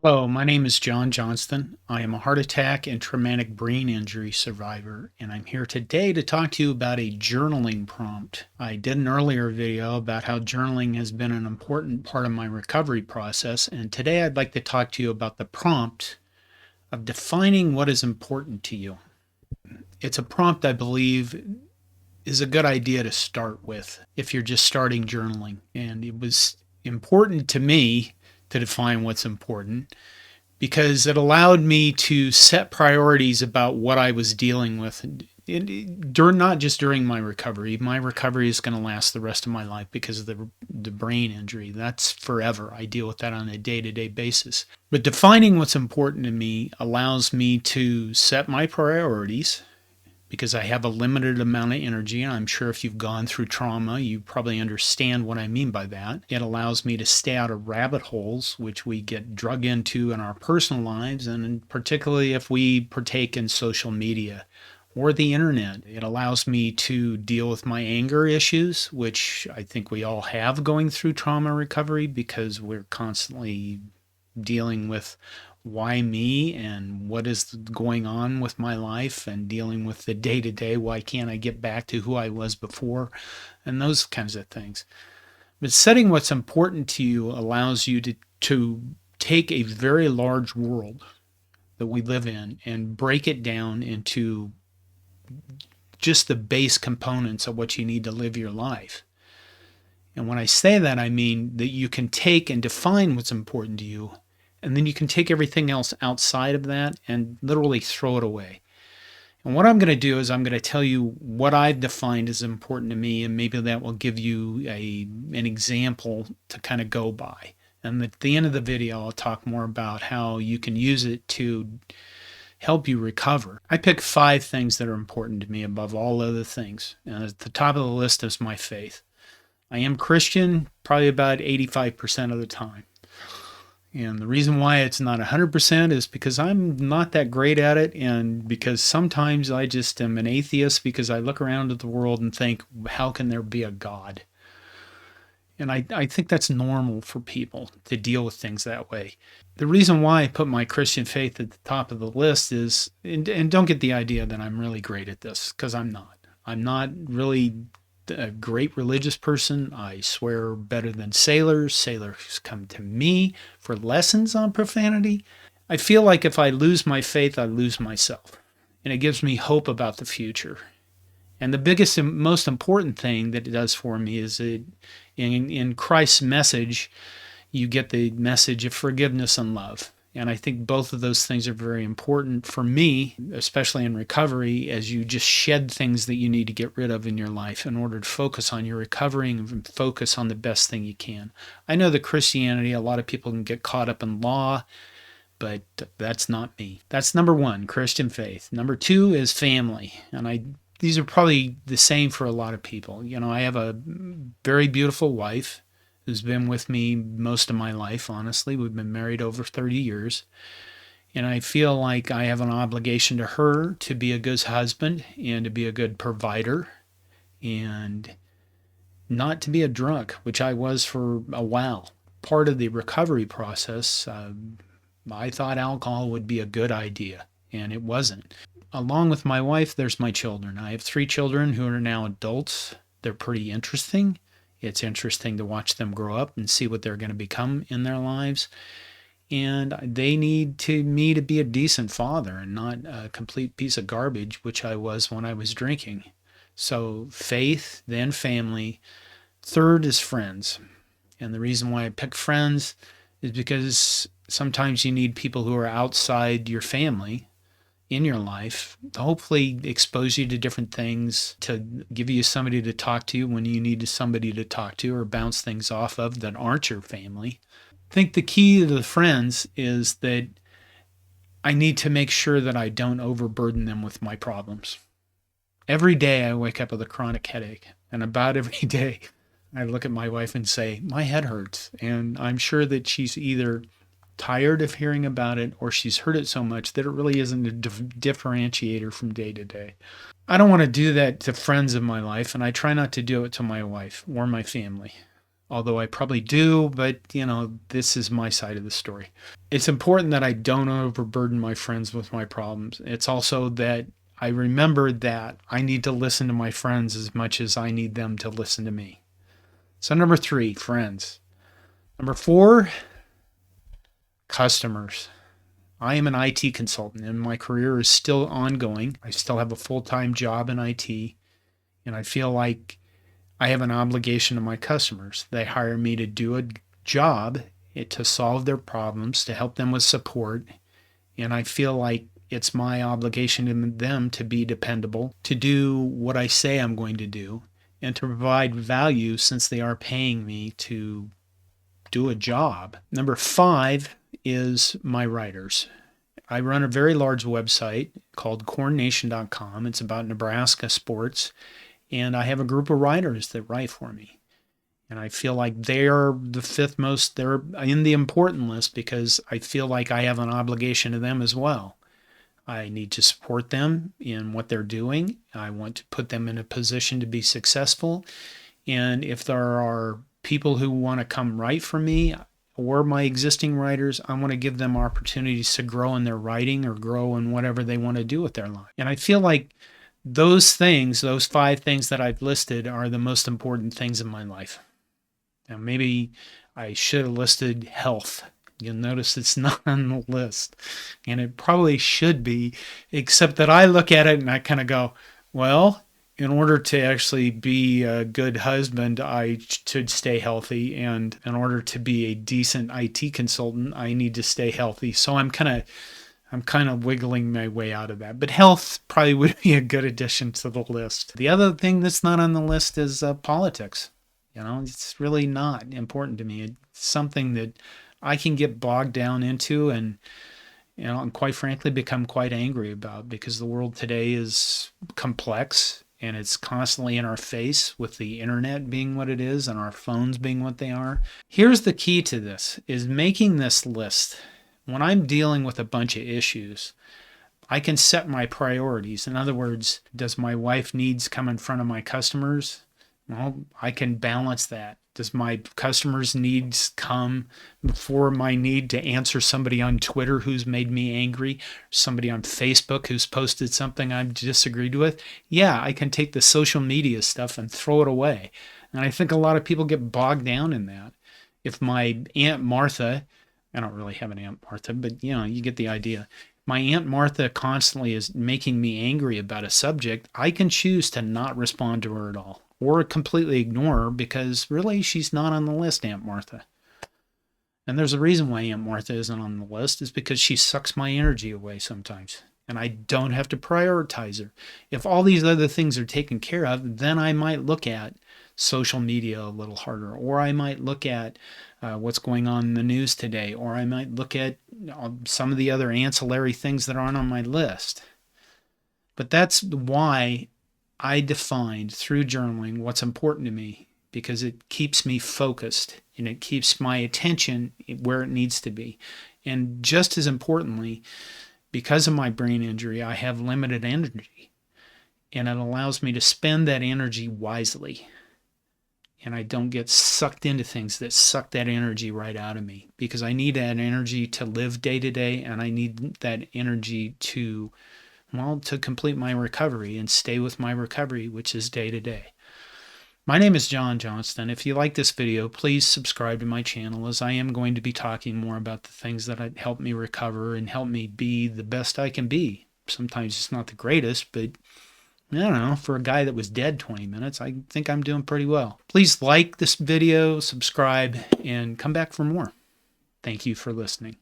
Hello, my name is John Johnston. I am a heart attack and traumatic brain injury survivor, and I'm here today to talk to you about a journaling prompt. I did an earlier video about how journaling has been an important part of my recovery process, and today I'd like to talk to you about the prompt of defining what is important to you. It's a prompt I believe is a good idea to start with if you're just starting journaling, and it was important to me to define what's important because it allowed me to set priorities about what I was dealing with during, not just during my recovery. My recovery is going to last the rest of my life because of the brain injury. That's forever. I deal with that on a day-to-day basis. But defining what's important to me allows me to set my priorities because I have a limited amount of energy. And I'm sure if you've gone through trauma, you probably understand what I mean by that. It allows me to stay out of rabbit holes, which we get drug into in our personal lives, and particularly if we partake in social media or the internet. It allows me to deal with my anger issues, which I think we all have going through trauma recovery because we're constantly dealing with why me and what is going on with my life and dealing with the day to day. Why can't I get back to who I was before? And those kinds of things. But setting what's important to you allows you to take a very large world that we live in and break it down into just the base components of what you need to live your life. And when I say that, I mean that you can take and define what's important to you, and then you can take everything else outside of that and literally throw it away. And what I'm going to do is I'm going to tell you what I've defined as important to me, and maybe that will give you an example to kind of go by. And at the end of the video, I'll talk more about how you can use it to help you recover. I pick 5 things that are important to me above all other things. And at the top of the list is my faith. I am Christian probably about 85% of the time. And the reason why it's not 100% is because I'm not that great at it, and because sometimes I just am an atheist because I look around at the world and think, how can there be a God? And I think that's normal for people to deal with things that way. The reason why I put my Christian faith at the top of the list is, and don't get the idea that I'm really great at this, because I'm not. I'm not really a great religious person. I swear better than sailors. Sailors come to me for lessons on profanity. I feel like if I lose my faith, I lose myself. And it gives me hope about the future. And the biggest and most important thing that it does for me is that in Christ's message, you get the message of forgiveness and love. And I think both of those things are very important for me, especially in recovery, as you just shed things that you need to get rid of in your life in order to focus on your recovery and focus on the best thing you can. I know that Christianity, a lot of people can get caught up in law, but that's not me. That's number 1, Christian faith. Number 2 is family. And these are probably the same for a lot of people. You know, I have a very beautiful wife who's been with me most of my life, honestly. We've been married over 30 years. And I feel like I have an obligation to her to be a good husband and to be a good provider and not to be a drunk, which I was for a while. Part of the recovery process, I thought alcohol would be a good idea, and it wasn't. Along with my wife, there's my children. I have 3 children who are now adults. They're pretty interesting. It's interesting to watch them grow up and see what they're going to become in their lives. And they need me to be a decent father and not a complete piece of garbage, which I was when I was drinking. So faith, then family. Third is friends. And the reason why I pick friends is because sometimes you need people who are outside your family in your life to hopefully expose you to different things, to give you somebody to talk to when you need somebody to talk to or bounce things off of that aren't your family. I think the key to the friends is that I need to make sure that I don't overburden them with my problems. Every day I wake up with a chronic headache, and about every day I look at my wife and say, my head hurts. And I'm sure that she's either tired of hearing about it or she's heard it so much that it really isn't a differentiator from day to day. I don't want to do that to friends of my life, and I try not to do it to my wife or my family. although I probably do, but this is my side of the story. It's important that I don't overburden my friends with my problems. It's also that I remember that I need to listen to my friends as much as I need them to listen to me. So, number 3, friends. Number 4, customers. I am an IT consultant and my career is still ongoing. I still have a full-time job in IT, and I feel like I have an obligation to my customers. They hire me to do a job, to solve their problems, to help them with support, and I feel like it's my obligation to them to be dependable, to do what I say I'm going to do, and to provide value since they are paying me to do a job. Number 5 is my writers. I run a very large website called cornnation.com. It's about Nebraska sports, and I have a group of writers that write for me. And I feel like they're the 5th most, they're in the important list because I feel like I have an obligation to them as well. I need to support them in what they're doing. I want to put them in a position to be successful. And if there are people who want to come write for me or my existing writers, I want to give them opportunities to grow in their writing or grow in whatever they want to do with their life. And I feel like those things, those 5 things that I've listed, are the most important things in my life. Now, maybe I should have listed health. You'll notice it's not on the list, and it probably should be, except that I look at it and I kind of go, well, in order to actually be a good husband, I should stay healthy, and in order to be a decent IT consultant, I need to stay healthy. So I'm kind of wiggling my way out of that. But health probably would be a good addition to the list. The other thing that's not on the list is politics. It's really not important to me. It's something that I can get bogged down into and quite frankly become quite angry about, because the world today is complex and it's constantly in our face, with the internet being what it is and our phones being what they are. Here's the key to this, is making this list. When I'm dealing with a bunch of issues, I can set my priorities. In other words, does my wife needs come in front of my customers? Well, I can balance that. Does my customers' needs come before my need to answer somebody on Twitter who's made me angry, somebody on Facebook who's posted something I've disagreed with? Yeah, I can take the social media stuff and throw it away. And I think a lot of people get bogged down in that. If my Aunt Martha, I don't really have an Aunt Martha, but you get the idea. My Aunt Martha constantly is making me angry about a subject, I can choose to not respond to her at all, or completely ignore her, because really she's not on the list, Aunt Martha. And there's a reason why Aunt Martha isn't on the list, is because she sucks my energy away sometimes, and I don't have to prioritize her. If all these other things are taken care of, then I might look at social media a little harder, or I might look at what's going on in the news today, or I might look at some of the other ancillary things that aren't on my list. But that's why I defined through journaling what's important to me, because it keeps me focused and it keeps my attention where it needs to be. And just as importantly, because of my brain injury, I have limited energy, and it allows me to spend that energy wisely. And I don't get sucked into things that suck that energy right out of me, because I need that energy to live day to day, and I need that energy to complete my recovery and stay with my recovery, which is day to day. My name is John Johnston. If you like this video, please subscribe to my channel, as I am going to be talking more about the things that help me recover and help me be the best I can be. Sometimes it's not the greatest, but I don't know, for a guy that was dead 20 minutes, I think I'm doing pretty well. Please like this video, subscribe, and come back for more. Thank you for listening.